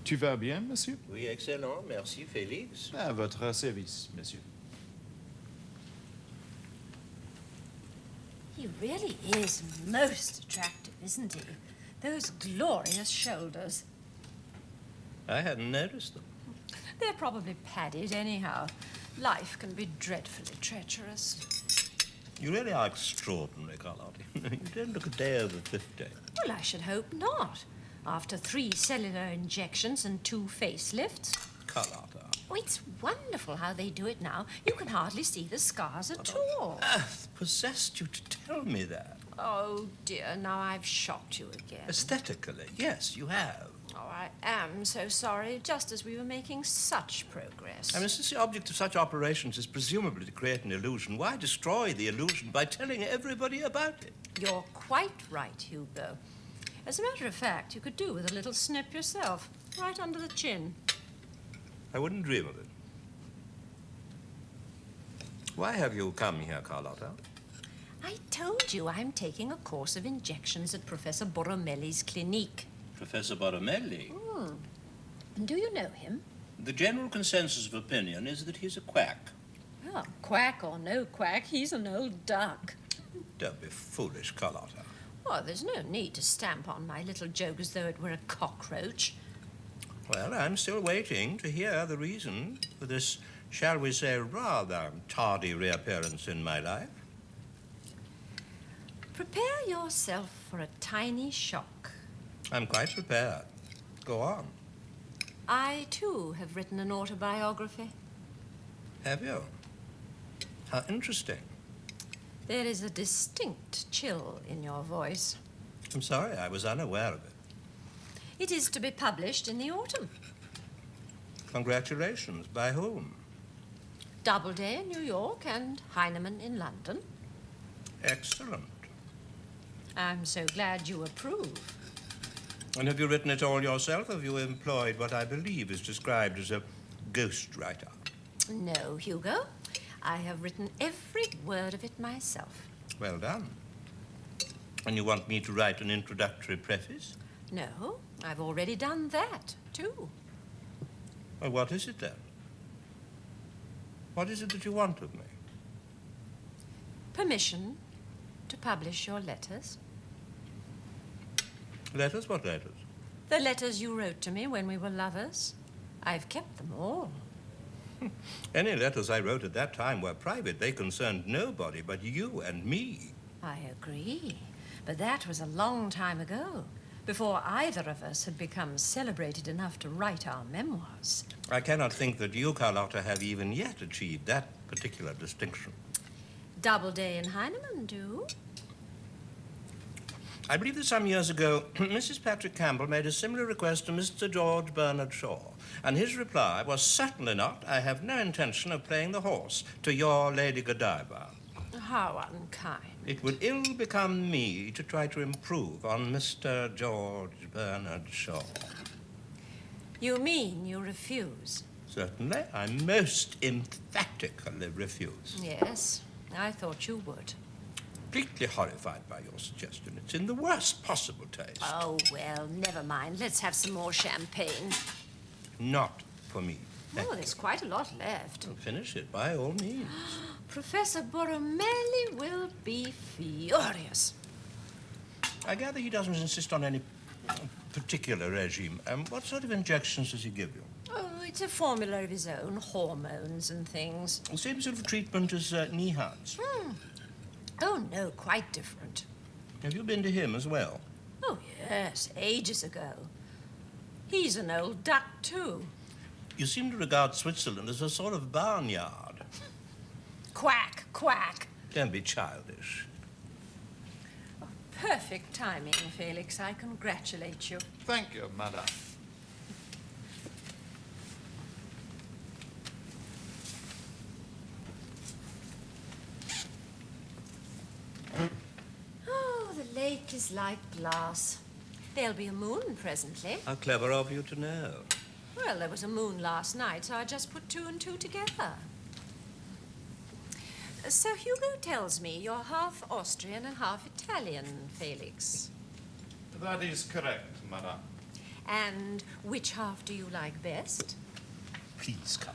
Tu vas bien, monsieur? Oui, excellent. Merci, Félix. À votre service, monsieur. He really is most attractive, isn't he? Those glorious shoulders. I hadn't noticed them. They're probably padded anyhow. Life can be dreadfully treacherous. You really are extraordinary, Carlotta. You don't look a day over 50. Well, I should hope not. After 3 cellular injections and 2 facelifts. Carlotta. Oh, it's wonderful how they do it now. You can hardly see the scars at all. Earth possessed you to tell me that. Oh, dear, now I've shocked you again. Aesthetically, yes, you have. Oh, I am so sorry, just as we were making such progress. I mean, since the object of such operations is presumably to create an illusion, why destroy the illusion by telling everybody about it? You're quite right, Hugo. As a matter of fact, you could do with a little snip yourself, right under the chin. I wouldn't dream of it. Why have you come here, Carlotta? I told you I'm taking a course of injections at Professor Boromelli's clinique. Professor Boromelli? Do you know him? The general consensus of opinion is that he's a quack. Well, quack or no quack, he's an old duck. Don't be foolish, Carlotta. Oh, there's no need to stamp on my little joke as though it were a cockroach. Well, I'm still waiting to hear the reason for this, shall we say, rather tardy reappearance in my life. Prepare yourself for a tiny shock. I'm quite prepared. Go on. I, too, have written an autobiography. Have you? How interesting. There is a distinct chill in your voice. I'm sorry, I was unaware of it. It is to be published in the autumn. Congratulations. By whom? Doubleday in New York and Heinemann in London. Excellent. I'm so glad you approve. And have you written it all yourself, or have you employed what I believe is described as a ghostwriter? No, Hugo. I have written every word of it myself. Well done. And you want me to write an introductory preface? No, I've already done that, too. Well, what is it then? What is it that you want of me? Permission to publish your letters. Letters? What letters? The letters you wrote to me when we were lovers. I've kept them all. Any letters I wrote at that time were private. They concerned nobody but you and me. I agree. But that was a long time ago, before either of us had become celebrated enough to write our memoirs. I cannot think that you, Carlotta, have even yet achieved that particular distinction. Doubleday and Heinemann do. I believe that some years ago, Mrs. Patrick Campbell made a similar request to Mr. George Bernard Shaw, and his reply was, "Certainly not. I have no intention of playing the horse to your Lady Godiva." How unkind. It would ill become me to try to improve on Mr. George Bernard Shaw. You mean you refuse? Certainly. I most emphatically refuse. Yes, I thought you would. Completely horrified by your suggestion. It's in the worst possible taste. Oh, well, never mind. Let's have some more champagne. Not for me. Oh, there's quite a lot left. Finish it, by all means. Professor Boromelli will be furious. I gather he doesn't insist on any particular regime. What sort of injections does he give you? Oh, it's a formula of his own, hormones and things. The same sort of treatment as Niehand's. Oh, no, quite different. Have you been to him as well? Oh, yes, ages ago. He's an old duck, too. You seem to regard Switzerland as a sort of barnyard. Quack, quack. Don't be childish. Oh, perfect timing, Felix. I congratulate you. Thank you, madame. Oh, the lake is like glass. There'll be a moon presently. How clever of you to know. Well, there was a moon last night, so I just put 2 and 2 together. So Hugo tells me you're half Austrian and half Italian, Felix. That is correct, madame. And which half do you like best? Please come.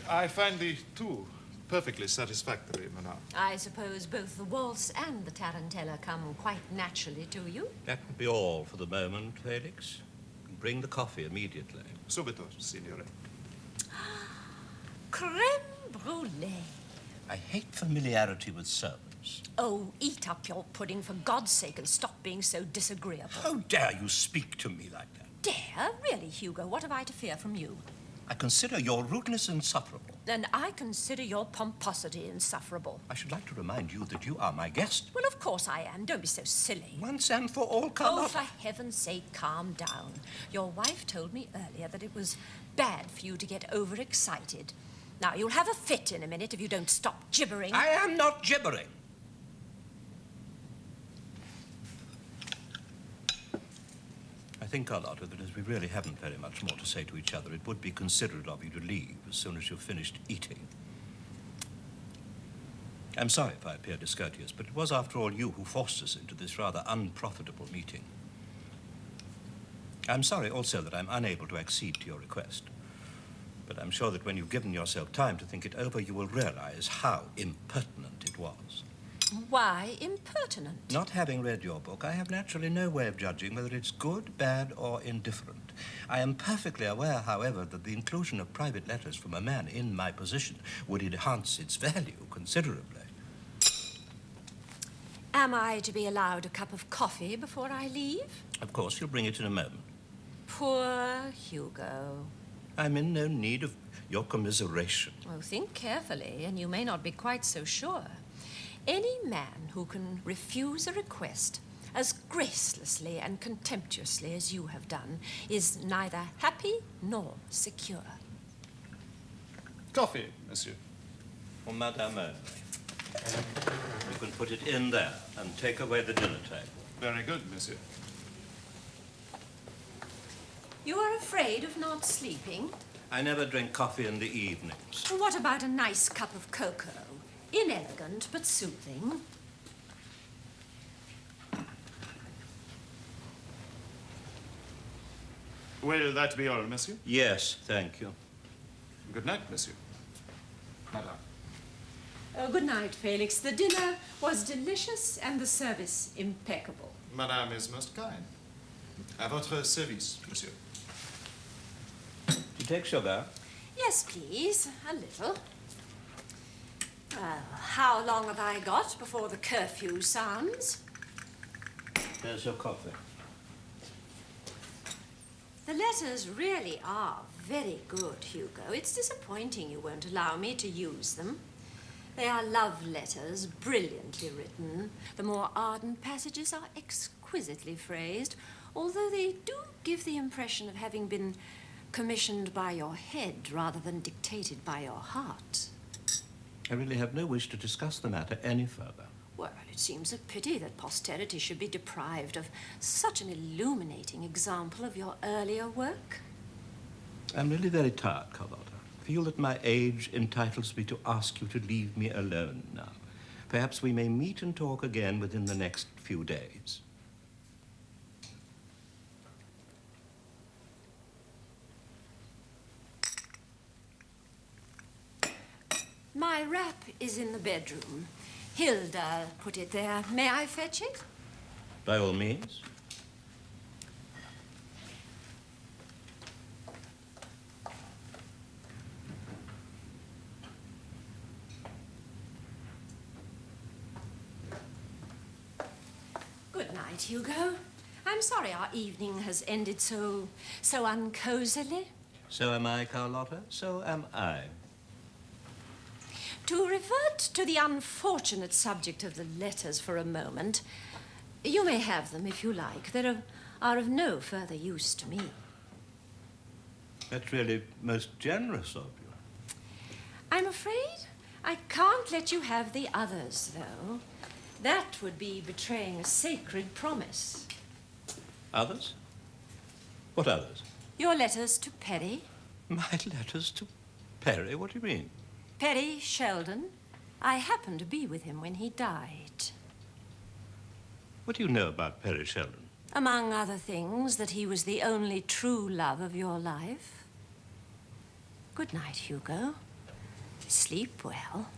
I find the two perfectly satisfactory, madame. I suppose both the waltz and the tarantella come quite naturally to you? That would be all for the moment, Felix. Bring the coffee immediately. Subito, signore. Creme brulee. I hate familiarity with servants. Oh, eat up your pudding for God's sake and stop being so disagreeable. How dare you speak to me like that? Dare? Really, Hugo, what have I to fear from you? I consider your rudeness insufferable. And I consider your pomposity insufferable. I should like to remind you that you are my guest. Well, of course I am. Don't be so silly. Once and for all, Carlotta. Oh, for heaven's sake, calm down. Your wife told me earlier that it was bad for you to get overexcited. Now, you'll have a fit in a minute if you don't stop gibbering. I am not gibbering. I think, Carlotta, that as we really haven't very much more to say to each other, it would be considerate of you to leave as soon as you've finished eating. I'm sorry if I appear discourteous, but it was, after all, you who forced us into this rather unprofitable meeting. I'm sorry also that I'm unable to accede to your request. But I'm sure that when you've given yourself time to think it over, you will realize how impertinent it was. Why impertinent? Not having read your book, I have naturally no way of judging whether it's good, bad, or indifferent. I am perfectly aware, however, that the inclusion of private letters from a man in my position would enhance its value considerably. Am I to be allowed a cup of coffee before I leave? Of course, you'll bring it in a moment. Poor Hugo. I'm in no need of your commiseration. Oh, think carefully, and you may not be quite so sure. Any man who can refuse a request as gracelessly and contemptuously as you have done is neither happy nor secure. Coffee, monsieur. For Madame only. You can put it in there and take away the dinner table. Very good, monsieur. You are afraid of not sleeping? I never drink coffee in the evenings. Well, what about a nice cup of cocoa? Inelegant, but soothing. Will that be all, monsieur? Yes, thank you. Good night, monsieur. Madame. Good night, Felix. The dinner was delicious and the service impeccable. Madame is most kind. À votre service, monsieur. Do you take sugar? Yes, please. A little. Well, how long have I got before the curfew sounds? There's your coffee. The letters really are very good, Hugo. It's disappointing you won't allow me to use them. They are love letters, brilliantly written. The more ardent passages are exquisitely phrased, although they do give the impression of having been commissioned by your head rather than dictated by your heart. I really have no wish to discuss the matter any further. Well, it seems a pity that posterity should be deprived of such an illuminating example of your earlier work. I'm really very tired, Carlotta. I feel that my age entitles me to ask you to leave me alone now. Perhaps we may meet and talk again within the next few days. My wrap is in the bedroom. Hilda put it there. May I fetch it? By all means. Good night, Hugo. I'm sorry our evening has ended so uncosily. So am I, Carlotta. So am I. To revert to the unfortunate subject of the letters for a moment, you may have them if you like. They are of no further use to me. That's really most generous of you. I'm afraid I can't let you have the others, though. That would be betraying a sacred promise. Others? What others? Your letters to Perry. My letters to Perry? What do you mean? Perry Sheldon. I happened to be with him when he died. What do you know about Perry Sheldon? Among other things, that he was the only true love of your life. Good night, Hugo. Sleep well.